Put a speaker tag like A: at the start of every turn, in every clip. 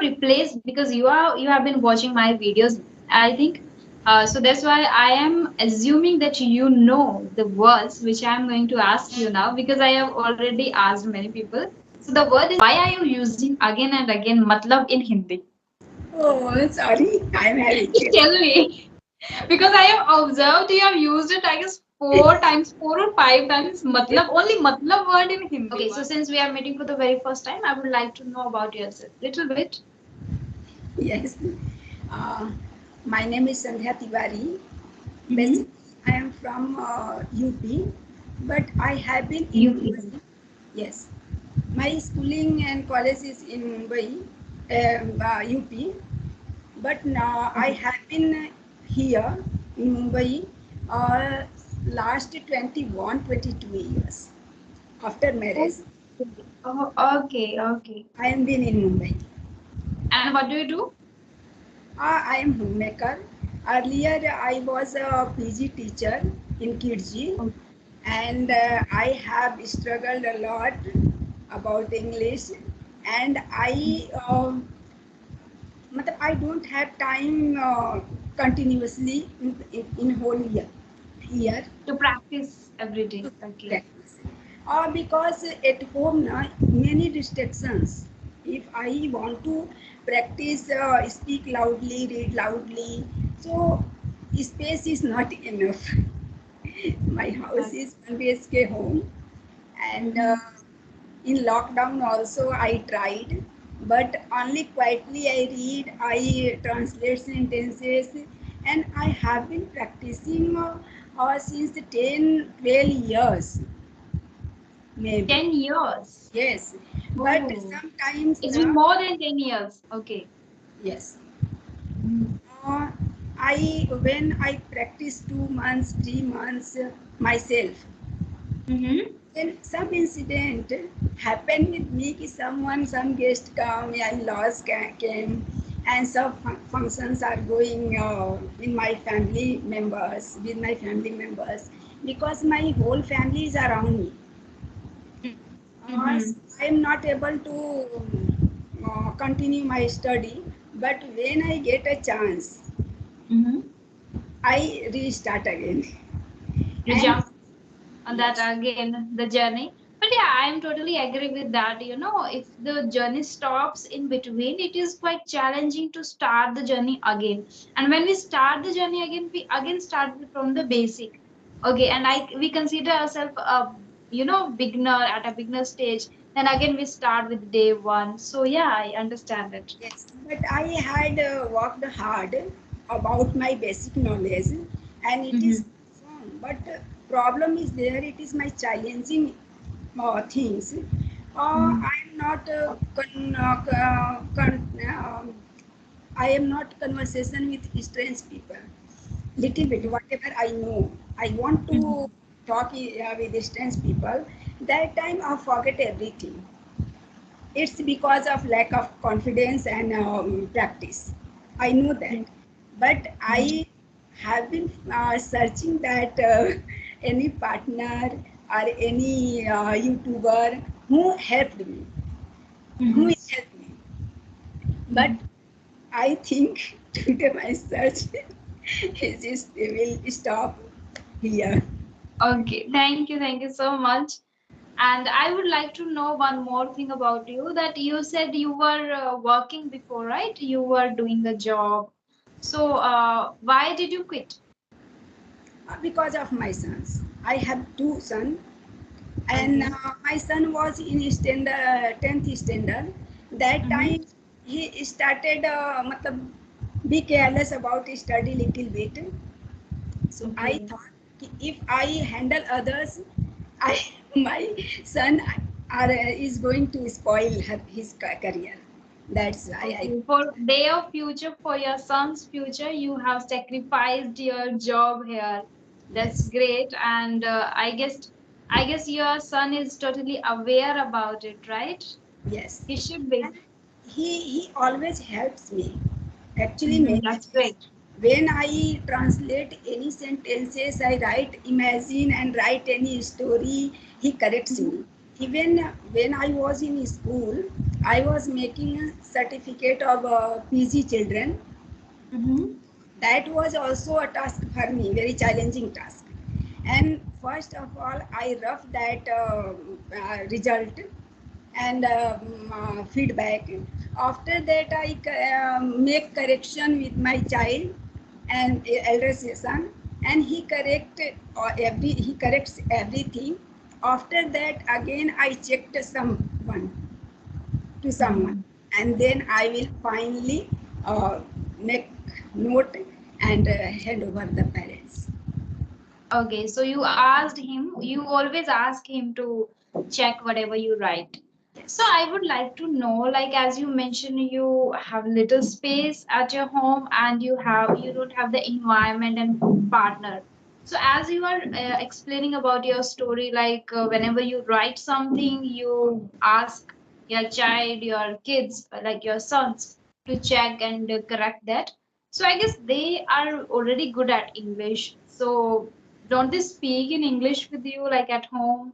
A: replace, because you have been watching my videos, I think. So that's why I am assuming that you know the words which I am going to ask you now, because I have already asked many people. So the word is, why are you using again and again matlab in Hindi?
B: Oh, sorry, I'm having
A: Just tell me. Because I have observed you have used it, I guess, 4 times, 4 or 5 times. Matlab, only matlab word in Hindi. Okay, so since we are meeting for the very first time, I would like to know about yourself. Little bit.
B: yes. Uh, my name is Sandhya Tiwari.
A: Mm-hmm.
B: Basically, I am from UP, but I have been in
A: UP.
B: Mumbai. Yes, my schooling and college is in Mumbai, UP. But now I
A: Okay.
B: have been here in Mumbai uh, last 21, 22 years. After marriage,
A: Okay. Oh, okay, okay.
B: I am been in Mumbai.
A: And what do you do?
B: I am homemaker. Earlier, I was a PG teacher in Kidji,
A: Oh,
B: and I have struggled a lot about English, and I don't have time continuously in whole year
A: to practice every
B: to
A: day. Okay.
B: practice. Because at home na, many distractions. If I want to practice, speak loudly, read loudly, so space is not enough. My house
A: Okay.
B: is 1 BHK home, and
A: Mm-hmm.
B: in lockdown also I tried, but only quietly I read, I translate sentences, and I have been practicing since 10, 12 years maybe.
A: 10 years.
B: Yes, but
A: Oh,
B: sometimes
A: it's been
B: na,
A: more than 10 years. Okay.
B: yes.
A: Mm-hmm.
B: Uh, I when I practice 2 months, 3 months myself,
A: Mm-hmm.
B: then some incident happened with me कि someone, some guest come, yeah, in-laws came, and some functions are going in my family members, with my family members, because my whole family is around me.
A: Mm-hmm.
B: I am not able to continue my study, but when I get a chance,
A: Mm-hmm.
B: I restart again.
A: You
B: And
A: jump on that
B: yes,
A: again, the journey. But yeah, I am totally agree with that. You know, if the journey stops in between, it is quite challenging to start the journey again. And when we start the journey again, we again start from the basic. Okay, and we consider ourselves a, beginner at a beginner stage. Then again we start with day one. So yeah, I understand it.
B: yes, but I had worked hard about my basic knowledge, and it is
A: Mm-hmm.
B: strong. But problem is there. It is my challenging things. I am not I am not conversation with strange people. Little bit, whatever I know, I want to
A: Mm-hmm.
B: talk with strange people. That time I forget everything. It's because of lack of confidence and practice. I know that, but I have been searching that any partner or any YouTuber who helped me, who
A: Mm-hmm.
B: will help me. But I think today my search is will stop here.
A: Okay, thank you so much. And I would like to know one more thing about you, that you said you were working before, right? You were doing a job. So, why did you quit?
B: Because of my sons. I have two sons, and
A: Okay.
B: my son was in standard 10th standard. That
A: Mm-hmm.
B: time he started matlab, be careless about his study little bit. So I
A: Okay.
B: thought if I handle others, I my son is going to spoil his career. That's why I.
A: Okay. For their future, for your son's future, you have sacrificed your job here. That's
B: Yes,
A: great. And I guess your son is totally aware about it, right?
B: yes,
A: He should be.
B: and he always helps me. Actually,
A: Mm-hmm.
B: many
A: That's
B: times
A: great.
B: when I translate any sentences, I write, imagine, and write any story, he corrects
A: Mm-hmm.
B: me. Even when I was in school, I was making a certificate of PG children.
A: Mm-hmm.
B: That was also a task for me, very challenging task. And first of all, I rough that result and feedback. After that, I make correction with my child and elder son, and he corrects everything. After that, again I checked someone, and then I will finally make note and hand over the parents.
A: Okay, so you asked him, you always ask him to check whatever you write. So
B: Yes.
A: I would like to know, like as you mentioned, you have little space at your home and you don't have the environment and partner. So as you are explaining about your story, like whenever you write something, you ask your child, your kids, like your sons, to check and correct that. So I guess they are already good at English. So don't they speak in English with you, like at home?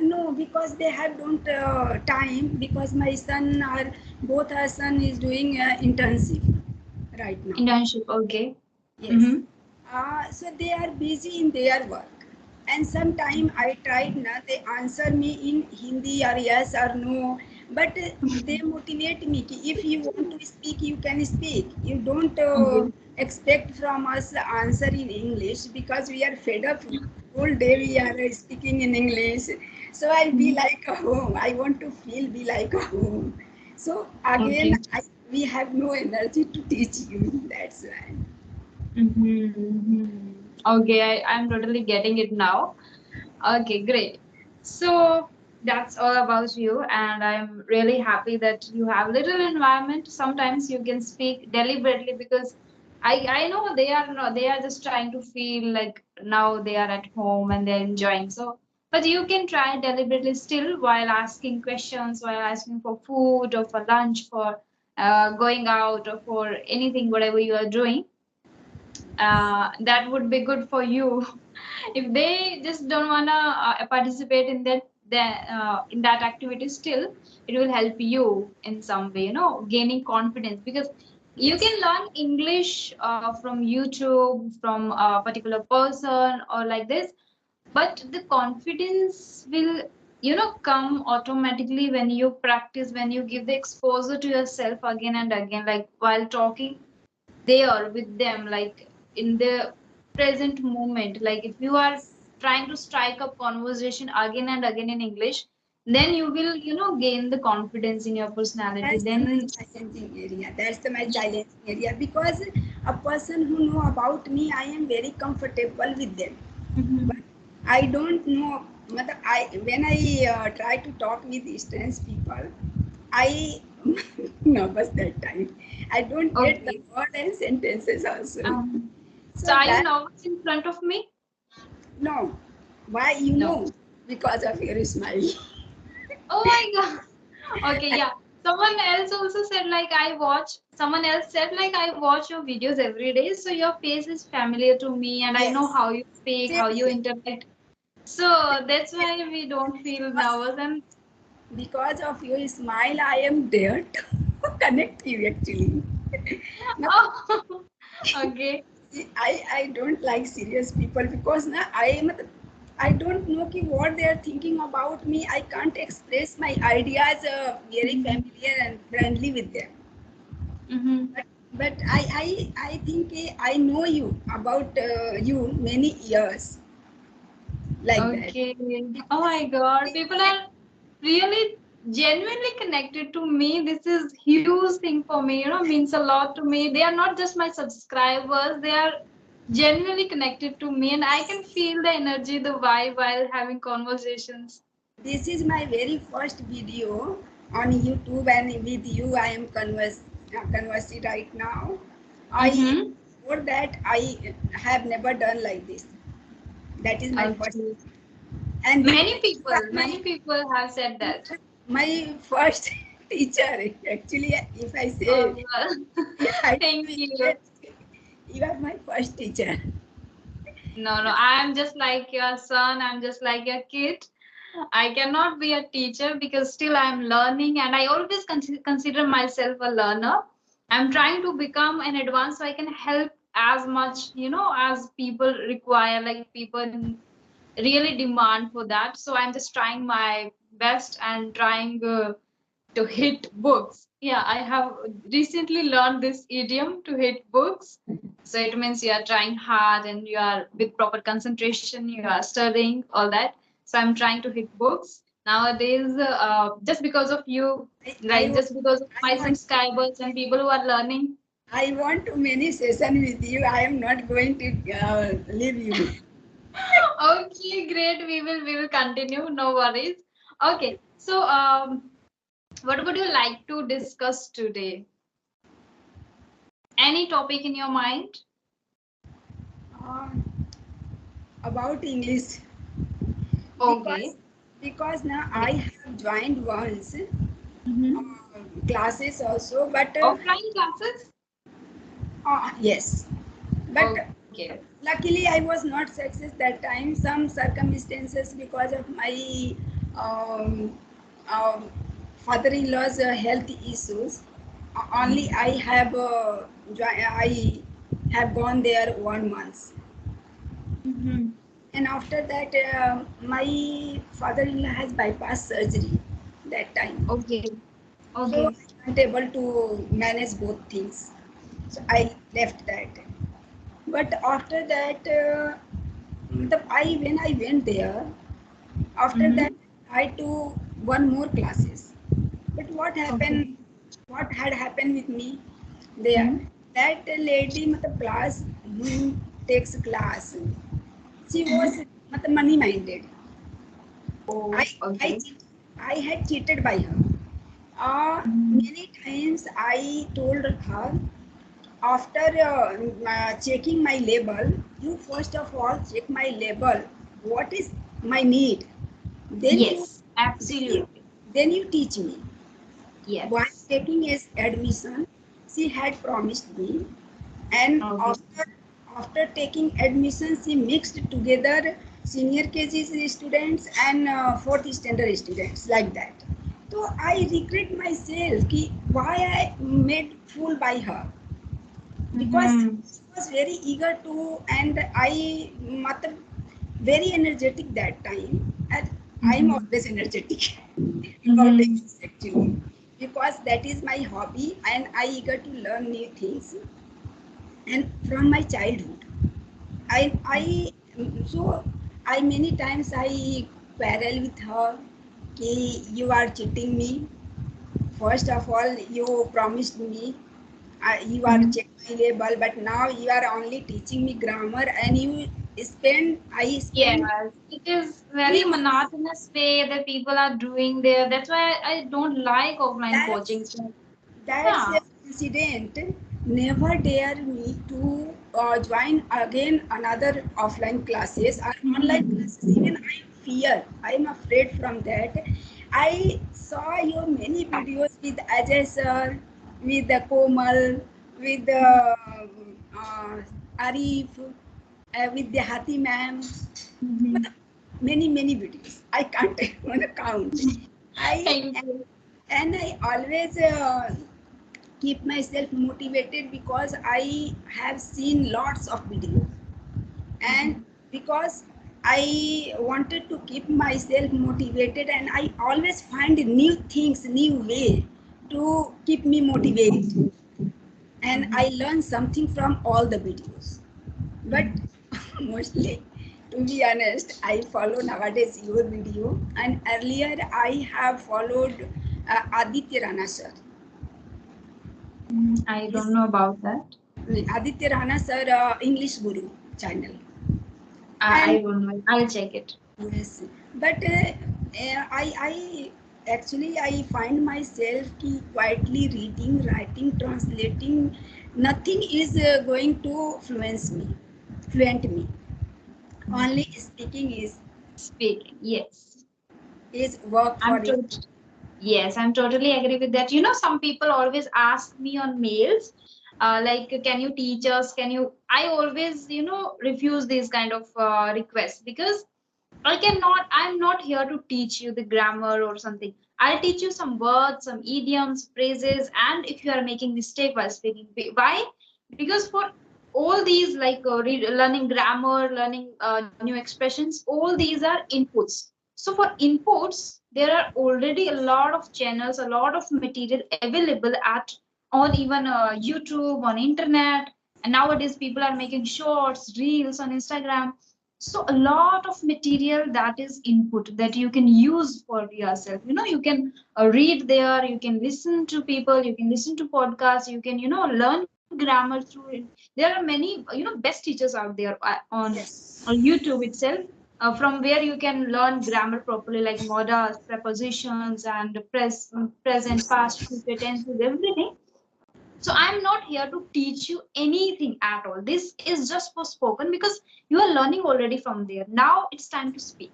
B: No, because they have don't time, because my son are both our son is doing internship right now.
A: Internship, okay.
B: Yes.
A: Mm-hmm.
B: So they are busy in their work. And sometime I tried na, they answer me in Hindi or yes or no. But they motivate me ki if you want to speak, you can speak. You don't
A: Okay.
B: expect from us the answer in English, because we are fed up. Whole day we are speaking in English. So I be
A: Mhm.
B: like a home. I want to feel be like a home. So again,
A: Okay.
B: we have no energy to teach you. That's why.
A: Mm-hmm. Okay, I'm totally getting it now. Okay, great. So that's all about you, and I'm really happy that you have little environment. Sometimes you can speak deliberately because I know they are just trying to feel like now they are at home and they're enjoying. So, but you can try deliberately still while asking questions, while asking for food or for lunch, for going out or for anything, whatever you are doing. That would be good for you. If they just don't wanna participate in that activity, still it will help you in some way, gaining confidence, because you
B: Yes.
A: can learn English from YouTube, from a particular person or like this, but the confidence will come automatically when you practice, when you give the exposure to yourself again and again, like while talking there with them, like in the present moment. Like if you are trying to strike up conversation again and again in English, then you will gain the confidence in your personality.
B: That's the my
A: Then
B: challenging area. That's the my challenging area, because a person who know about me, I am very comfortable with them. But
A: Mhm.
B: I don't know. I when I try to talk with strange people, I nervous that time. I don't get the
A: Okay.
B: word and sentences also.
A: So
B: So
A: are you
B: that
A: nervous in front of me?
B: no, why you
A: No.
B: know? Because of your smile.
A: Oh my God. Okay, yeah. Someone else said like I watch your videos every day, so your face is familiar to me and I know
B: Yes,
A: how you speak,
B: same
A: how you
B: here.
A: interact. So that's why we don't feel nervous. And
B: Because of your smile, I am there to connect you actually. But
A: oh, okay.
B: I don't like serious people, because na, I don't know ki what they are thinking about me. I can't express my ideas very
A: Mhm.
B: familiar and friendly with them.
A: Mhm.
B: But I think I know you about you many years like that.
A: Okay. Oh
B: Because
A: my God. People are really genuinely connected to me. This is huge thing for me, means a lot to me. They are not just my subscribers, they are genuinely connected to me, and I can feel the energy, the vibe while having conversations.
B: this is my very first video on YouTube, and with you I am conversing right now. I
A: Mm-hmm.
B: For that I have never done like this. That is my first,
A: Okay.
B: and
A: Many
B: you
A: people,
B: are
A: many people have said that.
B: my first teacher. Actually, if I say,
A: Oh, well.
B: yeah, I
A: Thank
B: do
A: you.
B: it. You are my first teacher.
A: No, no, I'm just like your son. I'm just like your kid. I cannot be a teacher because still I'm learning, and I always consider myself a learner. I'm trying to become an advanced so I can help as much, as people require, like people really demand for that. So I'm just trying my best and trying to hit books. Yeah, I have recently learned this idiom to hit books. So it means you are trying hard and you are with proper concentration, you are studying, all that. So I'm trying to hit books. Nowadays, just because of you,
B: I
A: like
B: want,
A: just because of
B: I
A: my
B: want,
A: subscribers and people who are learning.
B: I want many session with you. I am not going to leave you.
A: Okay, great. We will continue. No worries. Okay. So what would you like to discuss today? Any topic in your mind?
B: Uh, about English because
A: Okay.
B: now
A: Yeah.
B: I have joined once
A: Mm-hmm.
B: classes also, but
A: Offline classes?
B: yes, but
A: Okay.
B: luckily I was not success that time. Some circumstances because of my um, um, father-in-law's health issues. Only I have gone there 1 month.
A: Mm-hmm.
B: And after that, my father-in-law has bypass surgery that time.
A: Okay.
B: So
A: Okay.
B: I wasn't able to manage both things. So I left that. But after that, when I went there, after that
A: Mm-hmm.
B: I took one more classes. But
A: Okay.
B: what had happened with me there?
A: Mm-hmm.
B: That lady, matlab class, who takes class, she was money minded. I,
A: Oh,
B: I,
A: okay.
B: cheat- I had cheated by her.
A: Mm-hmm.
B: Many times I told her after checking my label, you first of all check my label. What is my need? Then you,
A: Yes,
B: then you,
A: absolutely.
B: then you teach me. While
A: Yes.
B: taking his admission, she had promised me, and
A: Okay.
B: after taking admission, she mixed together senior KG students and fourth standard students like that. So I regret myself कि why I made fool by her because
A: Mm-hmm.
B: she was very eager to, and I matlab, very energetic that time, and I am
A: Mm-hmm.
B: always energetic about
A: Mm-hmm.
B: English actually because that is my hobby and I eager to learn new things and from my childhood. I so I many times I quarrel with her कि you are cheating me. First of all, you promised me you are
A: Mm-hmm.
B: checking my label, but now you are only teaching me grammar, and I
A: Yes,
B: spend
A: it is very
B: 3 months.
A: monotonous way that people are doing there. That's why I don't like offline
B: That's
A: coachings.
B: that's
A: Yeah.
B: a incident. Never dare me to join again another offline classes or online
A: Mhm.
B: classes. Even I fear. I am afraid from that. I saw your many videos with Ajay sir, with the Komal, with the uh, Arif, with the Hati ma'am.
A: Mhm.
B: Many videos. I can't even count. I
A: Thank you.
B: and I always keep myself motivated because I have seen lots of videos and
A: Mhm.
B: because I wanted to keep myself motivated and I always find new things, new way to keep me motivated and I
A: Mhm.
B: learn something from all the videos. But
A: Mhm.
B: mostly, to be honest, I follow nowadays your video and earlier I have followed Aditya Rana sir.
A: Mhm. I don't know about that.
B: Aditya Rana sir English Guru channel.
A: I
B: And
A: don't know. I'll check it.
B: yes, but I actually I find myself ki quietly reading, writing, translating. Nothing is going to fluent me.
A: Mhm.
B: Only speaking
A: Speaking. Yes.
B: is work for
A: I'm
B: it.
A: tot Yes, I'm totally agree with that. Some people always ask me on mails, like, can you teach us? Can you? I always, refuse these kind of requests because I'm not here to teach you the grammar or something. I'll teach you some words, some idioms, phrases, and if you are making mistake while speaking, why? Because for all these, like learning grammar, learning new expressions, all these are inputs. So for inputs, there are already a lot of channels, a lot of material available at on even YouTube, on internet, and nowadays people are making shorts, reels on Instagram. So a lot of material that is input that you can use for yourself. You can read there, you can listen to people, you can listen to podcasts, you can learn grammar through it. There are many best teachers out there on
B: Yes.
A: YouTube itself, from where you can learn grammar properly, like modas, prepositions, and present, past, future tenses, everything. So I'm not here to teach you anything at all. This is just for spoken because you are learning already from there. Now it's time to speak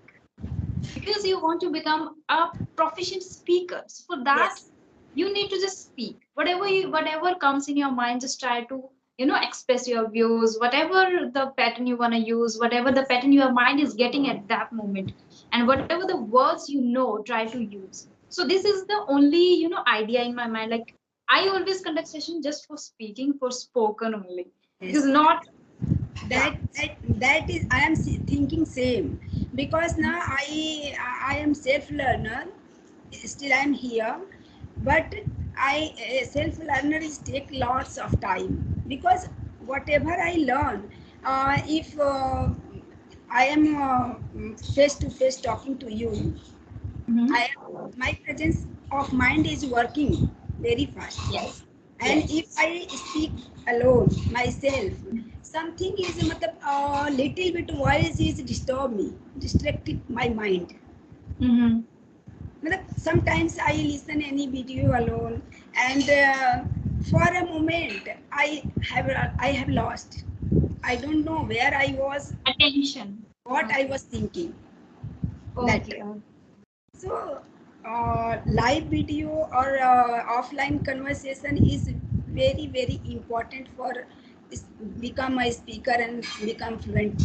A: because you want to become a proficient speaker. So for that,
B: Yes.
A: you need to just speak. Whatever comes in your mind, just try to express your views, whatever the pattern you want to use, whatever the pattern your mind is getting at that moment, and whatever the words try to use. So this is the only idea in my mind. Like, I always conduct session just for speaking, for spoken only. It is
B: Yes.
A: not. Yeah.
B: That is, I am thinking same, because now I am self learner. Still I am here, but I self learner is take lots of time, because whatever I learn, if I am face to face talking to you,
A: Mhm.
B: I my presence of mind is working very fast.
A: Yes.
B: And
A: Yes.
B: if I speak alone myself, something is little bit voice is disturb me, distracted my mind.
A: Mm-hmm.
B: Sometimes I listen any video alone, and for a moment I have lost. I don't know where I was,
A: Attention.
B: what I
A: Okay.
B: was thinking that
A: Okay.
B: time. So, live video or offline conversation is very, very important for become a speaker and become fluent.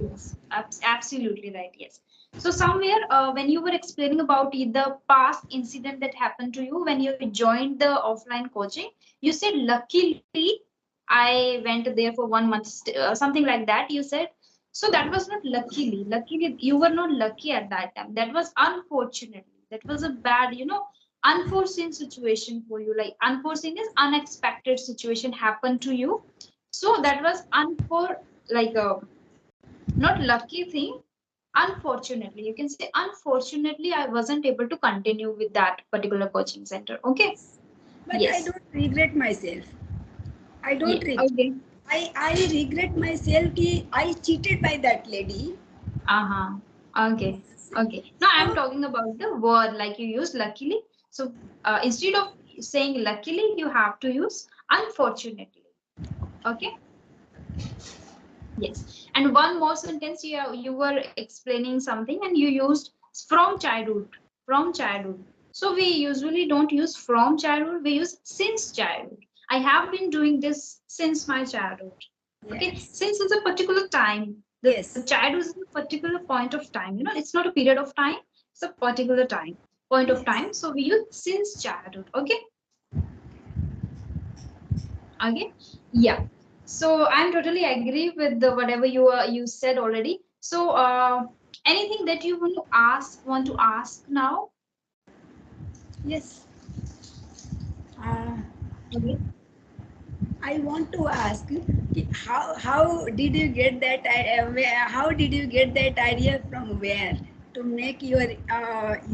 A: Yes, absolutely right. Yes. So somewhere, when you were explaining about the past incident that happened to you when you joined the offline coaching, you said luckily I went there for 1 month, something like that. You said, so that was not luckily. Luckily, you were not lucky at that time. That was unfortunately. That was a bad, unforeseen situation for you. Like, unforeseen is unexpected situation happened to you. So that was like a not lucky thing. Unfortunately, you can say, unfortunately I wasn't able to continue with that particular coaching center. Okay.
B: But I
A: Yes.
B: don't regret myself. I
A: Yeah.
B: don't regret.
A: Okay.
B: I regret myself कि I cheated by that lady.
A: Uh-huh. Okay. Okay, now I'm
B: So,
A: talking about the word like you use luckily. So instead of saying luckily, you have to use unfortunately. Okay. Yes. And one more sentence, you were explaining something and you used from childhood. From childhood. So we usually don't use from childhood, we use since childhood. I have been doing this since my childhood. Okay.
B: yes,
A: Since is a particular time. The
B: yes,
A: childhood is a particular point of time. It's not a period of time, it's a particular time, point of time.
B: yes.
A: So we use since childhood. Okay. Okay. Yeah. So I'm totally agree with the whatever you said already. So anything that you want to ask now?
B: Yes. Uh,
A: Okay.
B: I want to ask, how did you get that how did you get that idea from where to make your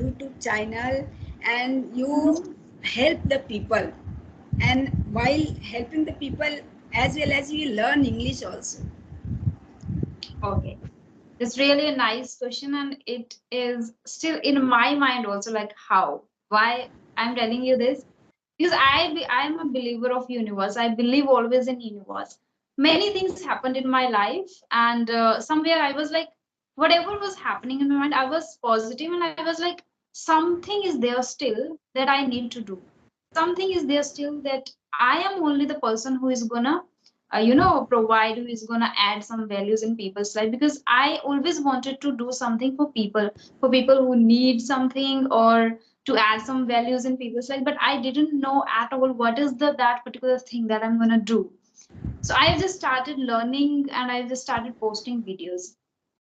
B: YouTube channel, and you
A: Mhm.
B: help the people, and while helping the people as well as you learn English also.
A: Okay. That's really a nice question, and it is still in my mind also. Like, how? Why I'm telling you this? Because I'm a believer of universe. I believe always in universe. Many things happened in my life, and somewhere I was like, whatever was happening in my mind, I was positive, and I was like, something is there still that I need to do. Something is there still that I am only the person who is gonna provide, who is gonna add some values in people's life, because I always wanted to do something for people who need something, or to add some values in people's life, but I didn't know at all what is that particular thing that I'm gonna do. So I just started learning and I just started posting videos.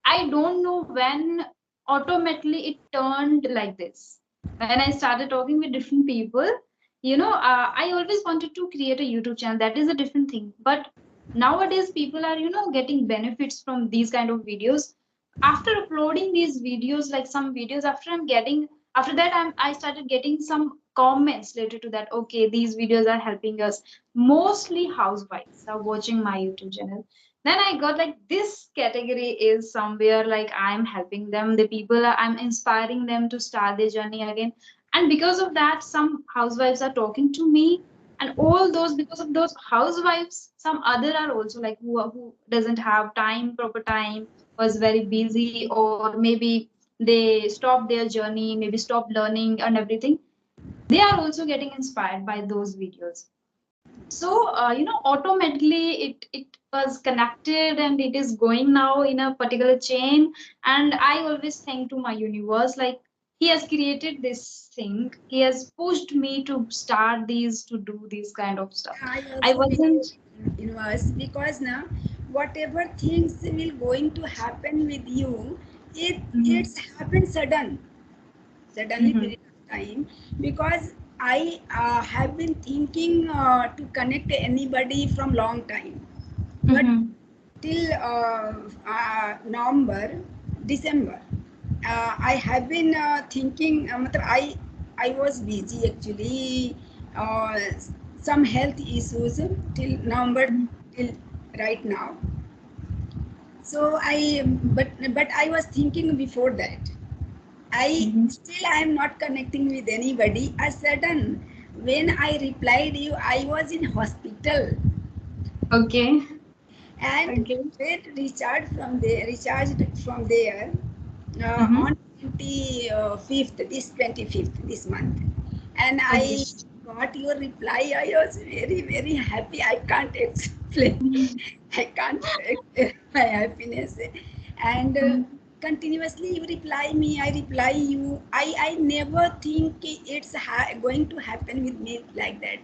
A: I don't know when automatically it turned like this. When I started talking with different people, I always wanted to create a YouTube channel. That is a different thing. But nowadays, people are, getting benefits from these kind of videos. After uploading these videos, like some videos, after that, I started getting some comments related to that. Okay, these videos are helping us. Mostly housewives are watching my YouTube channel. Then I got like this category is somewhere like I'm helping them, the people I'm inspiring them to start their journey again. And because of that, some housewives are talking to me, and all those, because of those housewives, some other are also like who doesn't have time, proper time, was very busy, or maybe they stopped their journey, maybe stopped learning and everything. They are also getting inspired by those videos. So automatically it was connected, and it is going now in a particular chain. And I always thank to my universe, like he has created this thing, he has pushed me to start these, to do this kind of stuff.
B: I
A: I
B: also
A: wasn't.
B: believe in universe because now whatever things will going to happen with you,
A: Mhm,
B: it's happened suddenly
A: mhm,
B: period of time, because I have been thinking to connect anybody from long time, but
A: mhm.
B: till November, December, I have been thinking. I was busy actually. Uh, some health issues till November,
A: Mhm,
B: till right now. So but I was thinking before that.
A: mhm.
B: I am not connecting with anybody. A sudden, when I replied you, I was in hospital,
A: Okay.
B: and
A: Okay.
B: when recharged from there
A: Mhm.
B: on 25th, this 25th this month, and
A: Okay.
B: I got your reply. I was very very happy. I can't explain. I can't explain my happiness. And
A: Mhm.
B: continuously you reply me, I reply you. I never think it's going to happen with me like that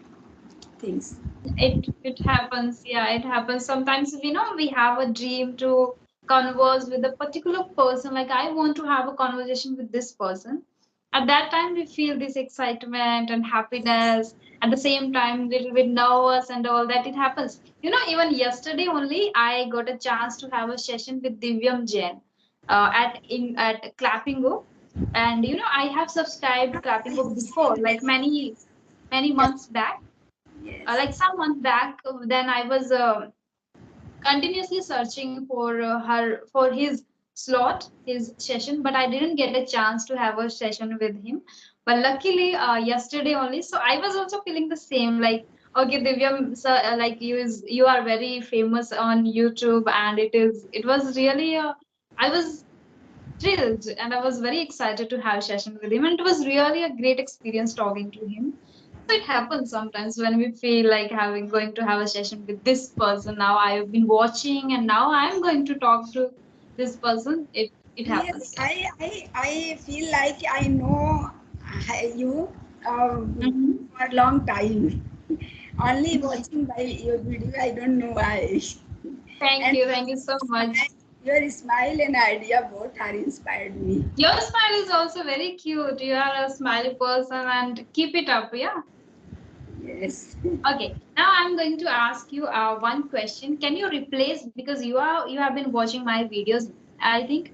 B: things.
A: It happens, yeah, it happens sometimes. We have a dream to converse with a particular person, like I want to have a conversation with this person. At that time we feel this excitement and happiness, at the same time little bit nervous and all that. It happens. Even yesterday only I got a chance to have a session with Divyam Jain at Clappingo. And I have subscribed
B: I
A: Clappingo
B: have
A: before,
B: seen
A: like
B: many.
A: many
B: Yes,
A: months back.
B: yes.
A: Like some months back, then I was continuously searching for his slot, his session, but I didn't get a chance to have a session with him. But luckily, yesterday only, so I was also feeling the same. Like, okay, Divyam, sir, like you are very famous on YouTube, and it was really I was thrilled, and I was very excited to have a session with him, and it was really a great experience talking to him. So it happens sometimes when we feel like having going to have a session with this person. Now I've been watching, and now I'm going to talk to this person. It
B: Yes,
A: happens, yeah.
B: I feel like I know you
A: Mhm.
B: for a long time. Only watching by your video, I don't know why. And
A: Thank you so much.
B: your smile and idea both are inspired me.
A: Your smile is also very cute. You are a smiley person, and keep it up, yeah.
B: Yes.
A: Okay, now I'm going to ask you one question. Can you replace, because you have been watching my videos, I think.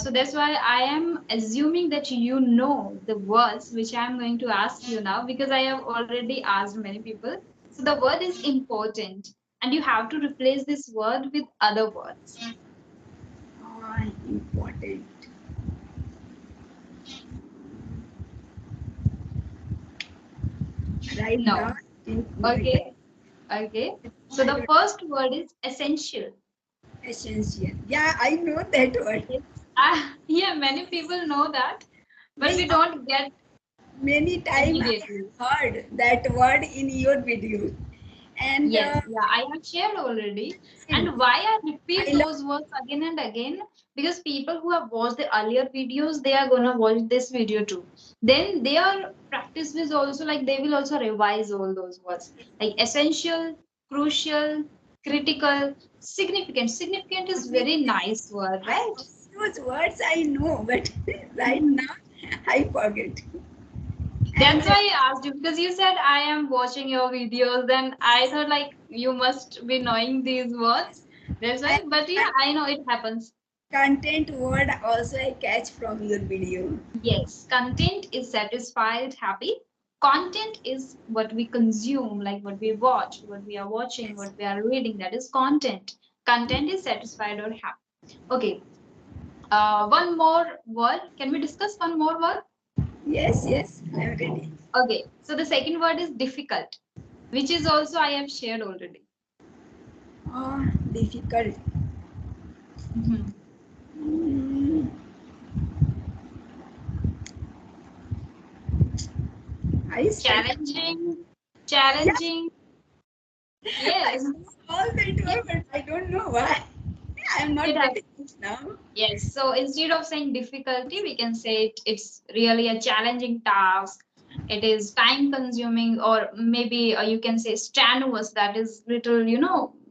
A: So that's why I am assuming that you know the words which I'm going to ask you now, because I have already asked many people. So the word is important, and you have to replace this word with other words.
B: Important. Right now,
A: No.
B: I think
A: Okay. Okay. So
B: I
A: the
B: don't
A: first word is essential.
B: essential. Yeah, I know that word.
A: Yes. Yeah, many people know that, but
B: Yes,
A: we don't get
B: many time I
A: immediately.
B: have heard that word in your video. And
A: Yes, yeah, I have shared already.
B: same.
A: And why I repeat
B: I love.
A: those words again and again? Because people who have watched the earlier videos, they are gonna watch this video too. Then their practice is also like they will also revise all those words. Like essential, crucial, critical, significant. Significant is very nice word,
B: I
A: right?
B: those words I know, but right
A: Mhm.
B: now I forget. And
A: That's why I asked you because you said I am watching your videos. Then I thought like you must be knowing these words. That's
B: and
A: why. But yeah, I know it happens.
B: content word also I catch from your video.
A: Yes, content is satisfied, happy. Content is what we consume, like what we watch, what we are watching,
B: Yes,
A: what we are reading. That is content. Content is satisfied or happy. Okay. One more word. Can we discuss one more word?
B: yes, yes, I'm ready.
A: Okay. So the second word is difficult, which is also I have shared already.
B: Oh, difficult.
A: Mhm.
B: Mm, I study.
A: Challenging,
B: Yeah,
A: challenging.
B: I
A: Yes,
B: know all that word, but I don't know why. I'm
A: it
B: not getting
A: happens.
B: it now.
A: Yes, so instead of saying difficulty, we can say it's really a challenging task. It is time consuming, or maybe you can say strenuous, that is little,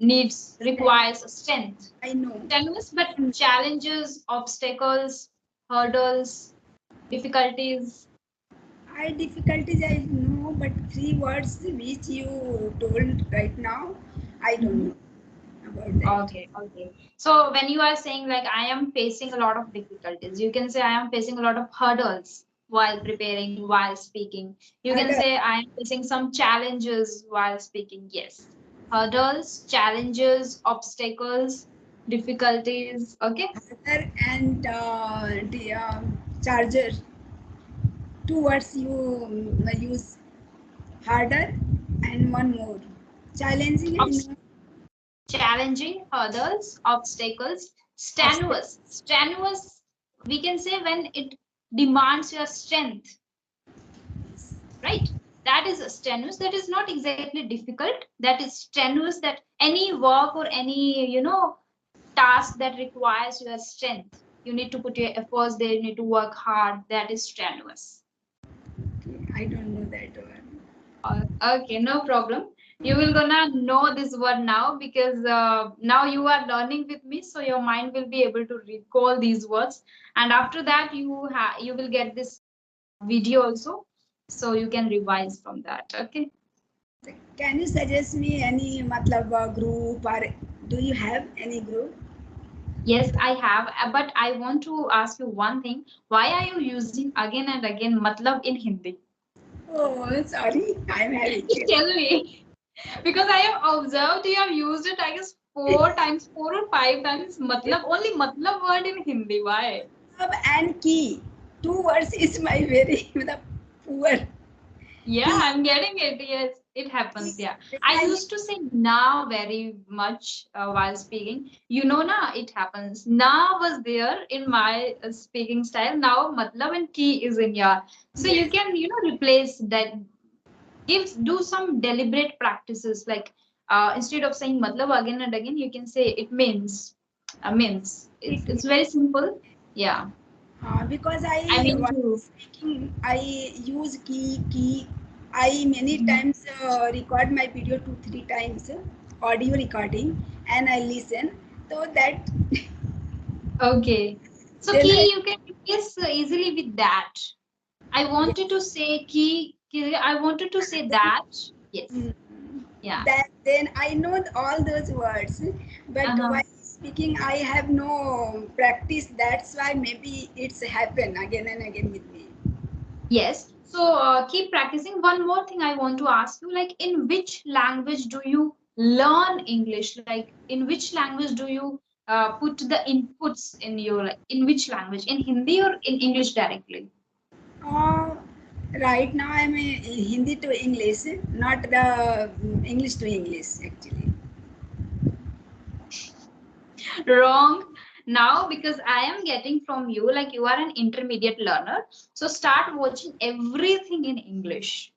A: needs,
B: Stand.
A: requires strength.
B: I know.
A: Strenuous, but challenges, obstacles, hurdles, difficulties.
B: I difficulties I know, but three words which you told right now, I don't
A: Mhm.
B: know about that.
A: Okay, okay. So when you are saying like I am facing a lot of difficulties, you can say I am facing a lot of hurdles while preparing, while speaking. You can
B: Other,
A: say I am facing some challenges while speaking. Yes. Hurdles, challenges, obstacles, difficulties. Okay.
B: other and the charger. Two words you use harder and one more. Challenging, I
A: Obs-
B: know.
A: Challenging, hurdles, obstacles, strenuous.
B: Obstacle.
A: Strenuous, we can say when it demands your strength, right? That is strenuous. That is not exactly difficult. That is strenuous. That any work or any task that requires your strength, you need to put your efforts there, you need to work hard. That is strenuous.
B: Okay, I don't know that one.
A: Okay, no problem. You will gonna know this word now because now you are learning with me, so your mind will be able to recall these words, and after that you will get this video also, so you can revise from that. Okay.
B: Can you suggest me any matlab group or do you have any group?
A: Yes, I have, but I want to ask you one thing. Why are you using again and again matlab in Hindi?
B: Oh, sorry, I'm having
A: Tell me. Because I have observed you have used it, I guess, four times, 4 or 5 times. Matlab, only matlab word in Hindi. Why?
B: Matlab and key. Two words is my very matlab, poor
A: Yeah,
B: key.
A: I'm getting it. Yes, it
B: Key.
A: happens. Yeah.
B: When
A: I
B: I
A: used to say na very much while speaking. Na, it happens. Na was there in my speaking style. Now, matlab and ki is in your. So you
B: yes,
A: can, replace that. Do some deliberate practices like instead of saying matlab again and again, you can say it means. Means.
B: it
A: It's very simple. Yeah.
B: because
A: I
B: I
A: mean
B: was
A: to.
B: speaking, I use key. I many
A: Mhm.
B: times record my video 2 3 times audio recording and I listen. So that
A: Okay. So
B: then I
A: key you can replace easily with that. I wanted to
B: yes.
A: say key. I wanted to say that. Yes.
B: Mm,
A: Yeah.
B: that then I know all those words, but
A: Uh-huh.
B: while speaking, I have no practice. That's why maybe it's happen again and again with me.
A: Yes. So keep practicing. One more thing I want to ask you, like in which language do you learn English? Like in which language do you put the inputs in your, like in which language? In Hindi or in English directly?
B: Uh, right now I'm in Hindi to English, not the English to English actually.
A: Wrong. Now because I am getting from you like you are an intermediate learner, so start watching everything in English.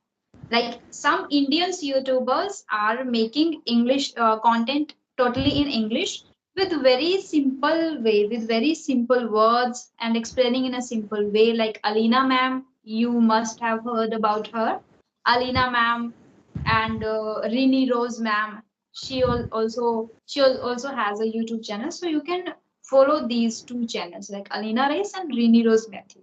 A: Like some Indians YouTubers are making English content totally in English with very simple way, with very simple words and explaining in a simple way. Like Alina ma'am, you must have heard about her. Alina ma'am and Rini Rose ma'am. Also has a YouTube channel, so you can follow these two channels like Alina Race and Rini Rose Matthew.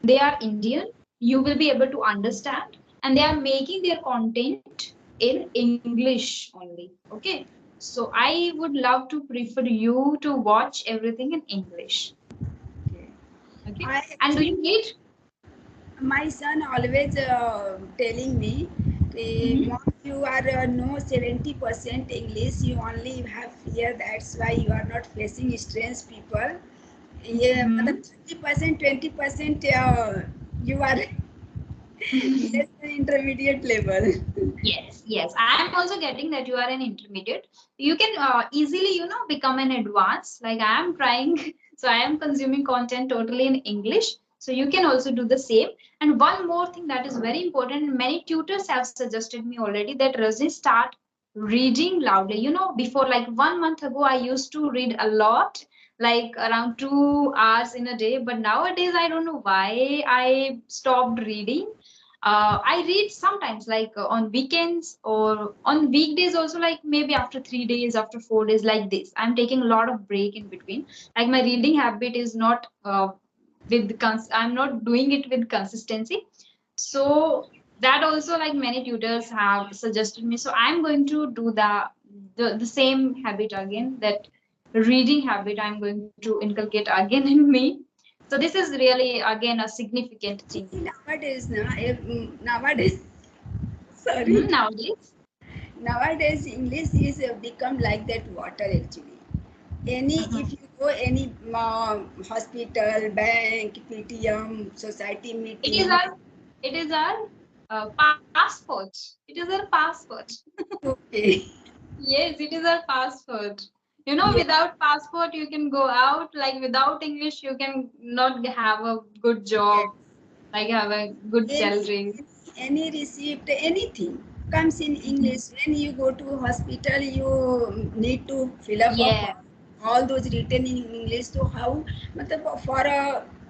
A: They are Indian. You will be able to understand, and they are making their content in English only. Okay, so I would love to prefer you to watch everything in English.
B: Okay.
A: Okay,
B: I
A: and do
B: actually,
A: you need?
B: my son always telling me,
A: Mhm.
B: Mom, you are no 70% English, you only have fear, that's why you are not facing strange people. Yeah,
A: Mhm.
B: मतलब 30%, 20% you are less than intermediate level.
A: Yes, yes. I am also getting that you are an intermediate. You can easily, become an advanced. Like I am trying, so I am consuming content totally in English. So you can also do the same. And one more thing that is very important, many tutors have suggested me already that Rajni start reading loudly. Before like 1 month ago, I used to read a lot, like around 2 hours in a day. But nowadays, I don't know why I stopped reading. I read sometimes, like on weekends or on weekdays, also, like maybe after 3 days, after 4 days, like this. I'm taking a lot of break in between. Like my reading habit is not I'm not doing it with consistency. So that also, like many tutors have suggested me. So I'm going to do the same habit again. That reading habit I'm going to inculcate again in me. So this is really again a significant thing.
B: Actually, nowadays, nowadays, sorry,
A: Mhm, nowadays.
B: nowadays English is become like that water actually. Any
A: Uh-huh.
B: if you go any hospital, bank, PTM, society
A: It is
B: meeting,
A: our passport. It is our passport.
B: okay,
A: Yes, it is our passport.
B: yes,
A: Without passport you can go out. Like without English you can not have a good
B: yes.
A: job, like have a good
B: Any,
A: salary.
B: any receipt, anything comes in
A: Mhm.
B: English. When you go to hospital, you need to fill up of
A: Yeah.
B: all those written in English. So how, matlab, for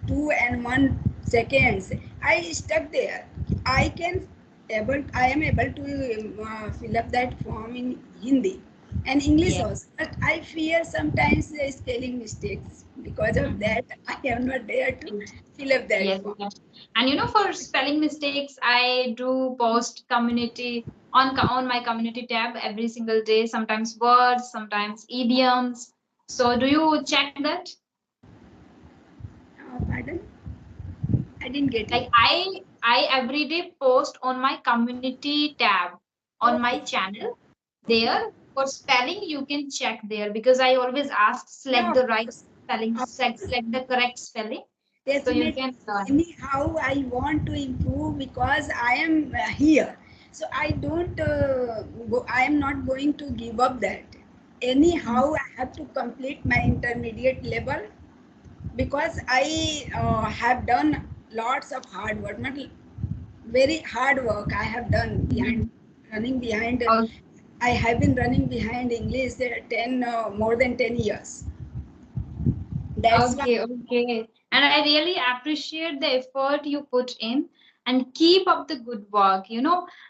B: 2 and 1 seconds, I stuck there. I am able to fill up that form in Hindi and English
A: Yeah.
B: also. But I fear sometimes the spelling mistakes. Because of
A: Mhm.
B: that, I am not there to fill up that
A: Yes,
B: form.
A: yes. And for spelling mistakes, I do post community on my community tab every single day. Sometimes words, sometimes idioms. So do you check that?
B: Pardon? I didn't get
A: Like
B: you.
A: I every day post on my community tab on my
B: Okay.
A: channel. There for spelling, you can check there because I always ask
B: Yeah,
A: select
B: of
A: the right
B: course.
A: spelling,
B: Of course.
A: select the correct spelling, so you
B: Definitely.
A: can learn.
B: Anyhow, I want to improve because I am here. So I don't I am not going to give up that.
A: Mhm.
B: Anyhow, I have to complete my intermediate level because I have done lots of hard work, not very hard work I have done behind
A: Mhm.
B: running behind.
A: Oh,
B: I have been running behind English more than 10 years. That's why.
A: okay, okay. And I really appreciate the effort you put in and keep up the good work.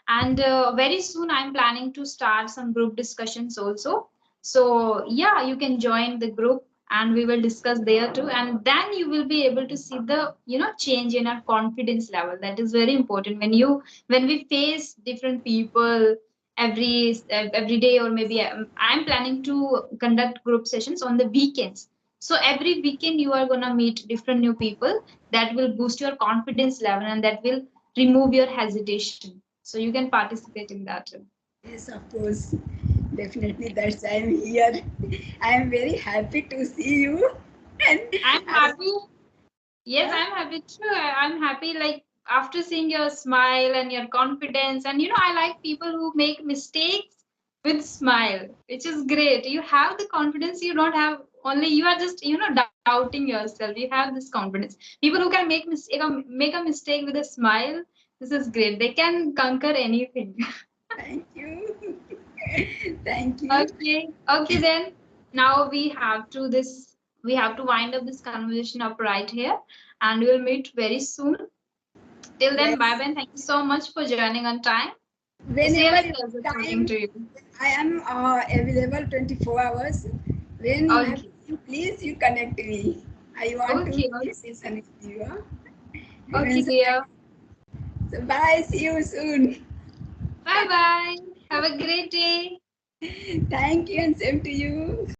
A: And very soon I'm planning to start some group discussions also. So, yeah, you can join the group and we will discuss there too. And then you will be able to see the change in our confidence level. That is very important when we face different people every day, or maybe I'm planning to conduct group sessions on the weekends. So every weekend you are gonna meet different new people that will boost your confidence level and that will remove your hesitation. So you can participate in that too.
B: Yes, of course. Definitely, that's why I'm here. I am very happy to see you. And
A: I'm
B: I,
A: happy. Yes,
B: huh?
A: I'm happy too. I'm happy like after seeing your smile and your confidence. And I like people who make mistakes with smile, which is great. You have the confidence, you don't have only you are just doubting yourself. You have this confidence. People who can make a mistake with a smile, This is great. They can conquer anything.
B: Thank you. Thank you.
A: Okay. Okay then. Now we have to wind up this conversation up right here, and we'll meet very soon. Till then, bye
B: Yes.
A: bye. And thank you so much for joining on time. It's
B: Whenever
A: really
B: you
A: a pleasure
B: have
A: talking
B: time,
A: to you.
B: I am available 24 hours. When you have
A: Okay.
B: time, please you connect me. I want to
A: Okay.
B: listen with you. Huh?
A: Okay,
B: Even so,
A: dear.
B: so bye. See you soon.
A: Bye bye. Have a great day.
B: Thank you and same to you.